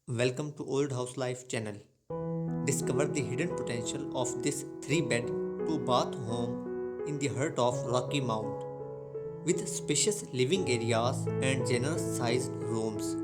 Welcome to Old House Life channel. Discover the hidden potential of this 3-bed, 2-bath home in the heart of Rocky Mount with spacious living areas and generous sized rooms.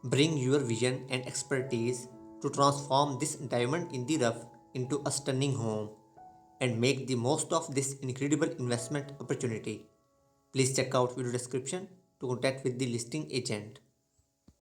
Bring your vision and expertise to transform this diamond in the rough into a stunning home and make the most of this incredible investment opportunity. Please check out video description to contact with the listing agent.